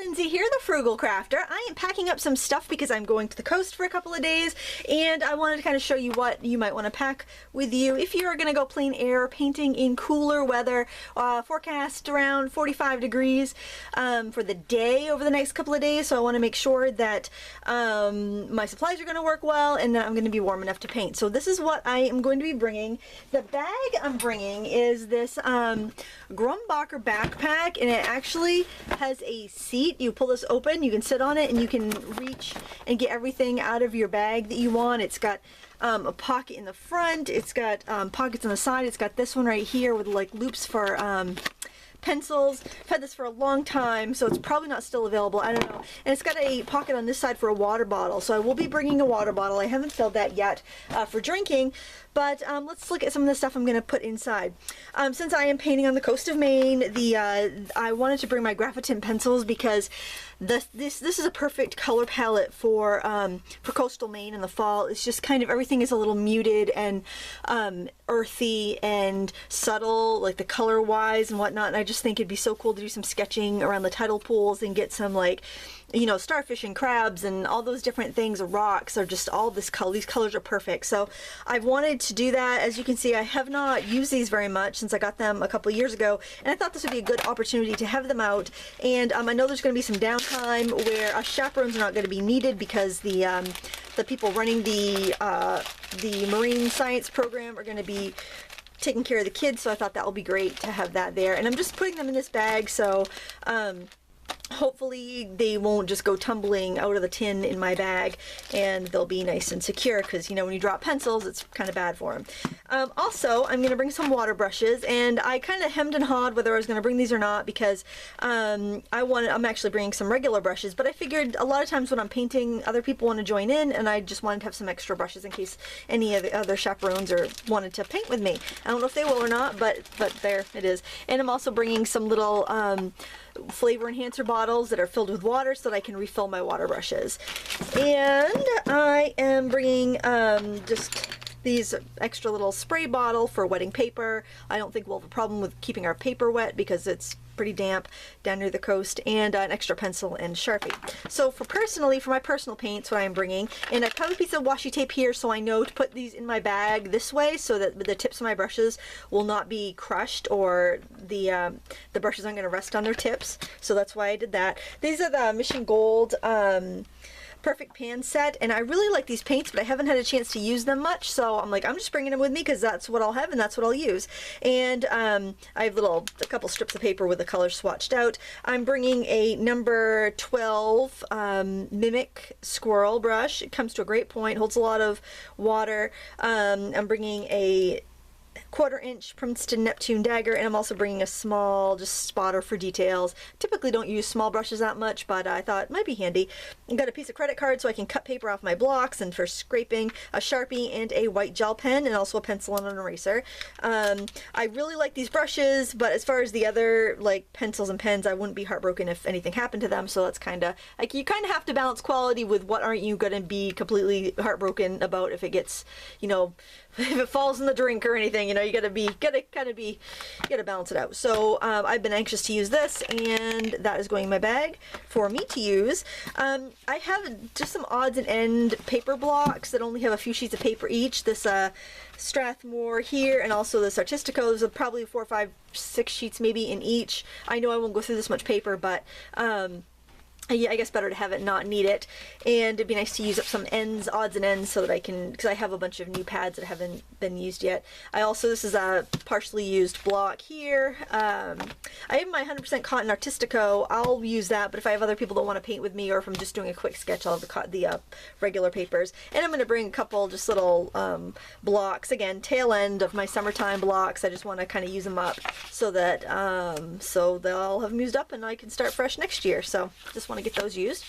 Lindsay here, the Frugal Crafter. I am packing up some stuff because I'm going to the coast for a couple of days, and I wanted to kind of show you what you might want to pack with you if you're going to go plein air painting in cooler weather. Forecast around 45 degrees for the day over the next couple of days, so I want to make sure that my supplies are going to work well and that I'm going to be warm enough to paint. So this is what I am going to be bringing. The bag I'm bringing is this Grumbacher backpack, and it actually has a seat. You pull this open, you can sit on it, and you can reach and get everything out of your bag that you want. It's got a pocket in the front, it's got pockets on the side, it's got this one right here with like loops for pencils. I've had this for a long time, so it's probably not still available, I don't know. And it's got a pocket on this side for a water bottle, so I will be bringing a water bottle. I haven't filled that yet for drinking, but let's look at some of the stuff I'm going to put inside. Since I am painting on the coast of Maine, I wanted to bring my Graphitint pencils because this is a perfect color palette for coastal Maine in the fall. It's just kind of, everything is a little muted and earthy and subtle, like the color wise and whatnot, and I just think it'd be so cool to do some sketching around the tidal pools and get some, like, you know, starfish and crabs and all those different things, rocks, or just all this color. These colors are perfect. So I've wanted to do that. As you can see, I have not used these very much since I got them a couple of years ago, and I thought this would be a good opportunity to have them out. And I know there's going to be some downtime where us chaperones are not going to be needed because the people running the marine science program are going to be taking care of the kids, so I thought that will be great to have that there. And I'm just putting them in this bag, so hopefully they won't just go tumbling out of the tin in my bag, and they'll be nice and secure, because, you know, when you drop pencils, it's kind of bad for them. Also, I'm going to bring some water brushes, and I kind of hemmed and hawed whether I was going to bring these or not, because I'm actually bringing some regular brushes, but I figured a lot of times when I'm painting, other people want to join in, and I just wanted to have some extra brushes in case any of the other chaperones wanted to paint with me. I don't know if they will or not, but there it is. And I'm also bringing some little flavor enhancer bottles that are filled with water so that I can refill my water brushes. And I am bringing just these extra little spray bottle for wetting paper. I don't think we'll have a problem with keeping our paper wet because it's pretty damp down near the coast, and an extra pencil and Sharpie. So for my personal paints, what I'm bringing, and I have a piece of washi tape here so I know to put these in my bag this way so that the tips of my brushes will not be crushed, or the brushes aren't going to rest on their tips. So that's why I did that. These are the Mission Gold Perfect Pan set, and I really like these paints, but I haven't had a chance to use them much, so I'm like, I'm just bringing them with me because that's what I'll have and that's what I'll use. And I have a couple strips of paper with the colors swatched out. I'm bringing a number 12 Mimik squirrel brush. It comes to a great point, holds a lot of water. I'm bringing a 1/4 inch Princeton Neptune dagger, and I'm also bringing a small just spotter for details. Typically don't use small brushes that much, but I thought it might be handy. I've got a piece of credit card so I can cut paper off my blocks, and for scraping, a Sharpie and a white gel pen, and also a pencil and an eraser. I really like these brushes, but as far as the other like pencils and pens, I wouldn't be heartbroken if anything happened to them, so that's kind of like, you kind of have to balance quality with what aren't you going to be completely heartbroken about if it gets, you know, if it falls in the drink or anything, you know, you gotta balance it out. So I've been anxious to use this, and that is going in my bag for me to use. I have just some odds and end paper blocks that only have a few sheets of paper each. This Strathmore here, and also this Artistico. There's probably 4, 5, 6 sheets maybe in each. I know I won't go through this much paper, but yeah, I guess better to have it not need it. And it'd be nice to use up some odds and ends, so that I can, because I have a bunch of new pads that haven't been used yet. This is a partially used block here. I have my 100% cotton Artistico. I'll use that, but if I have other people that want to paint with me, or if I'm just doing a quick sketch, I'll have the regular papers. And I'm going to bring a couple just little blocks, again, tail end of my summertime blocks. I just want to kind of use them up so that so they'll have them used up and I can start fresh next year. So just want to get those used.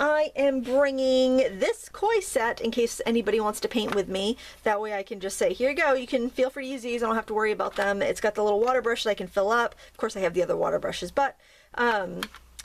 I am bringing this koi set in case anybody wants to paint with me. That way I can just say, here you go, you can feel free to use these, I don't have to worry about them. It's got the little water brush that I can fill up. Of course I have the other water brushes, but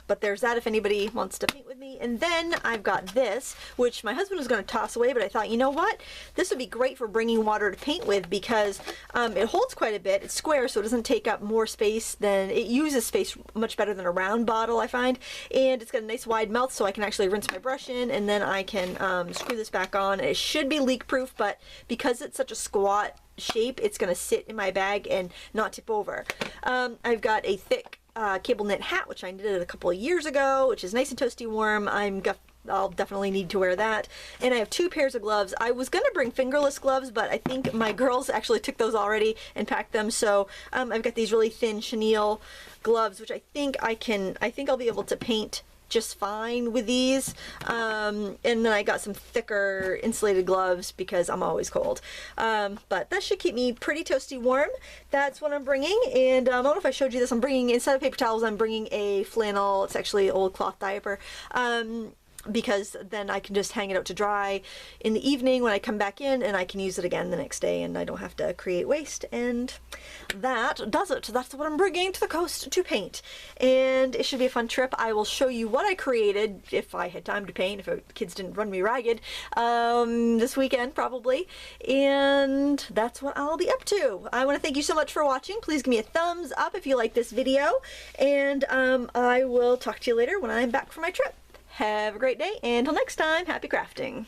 But there's that if anybody wants to paint with me. And then I've got this, which my husband was going to toss away, but I thought, you know what? This would be great for bringing water to paint with because it holds quite a bit. It's square, so it doesn't take up more space than, it uses space much better than a round bottle, I find. And it's got a nice wide mouth, so I can actually rinse my brush in, and then I can screw this back on. It should be leak proof, but because it's such a squat shape, it's going to sit in my bag and not tip over. I've got a thick cable knit hat, which I knitted a couple of years ago, which is nice and toasty warm. I'll definitely need to wear that. And I have 2 pairs of gloves. I was gonna bring fingerless gloves, but I think my girls actually took those already and packed them. So I've got these really thin chenille gloves, which I think I'll be able to paint just fine with these. And then I got some thicker insulated gloves because I'm always cold. But that should keep me pretty toasty warm. That's what I'm bringing. And I don't know if I showed you this. I'm bringing, instead of paper towels, I'm bringing a flannel. It's actually an old cloth diaper. Because then I can just hang it out to dry in the evening when I come back in, and I can use it again the next day, and I don't have to create waste. And that does it. That's what I'm bringing to the coast to paint. And it should be a fun trip. I will show you what I created if I had time to paint, if the kids didn't run me ragged, this weekend probably. And that's what I'll be up to. I want to thank you so much for watching. Please give me a thumbs up if you like this video, and I will talk to you later when I'm back from my trip. Have a great day, and until next time, happy crafting!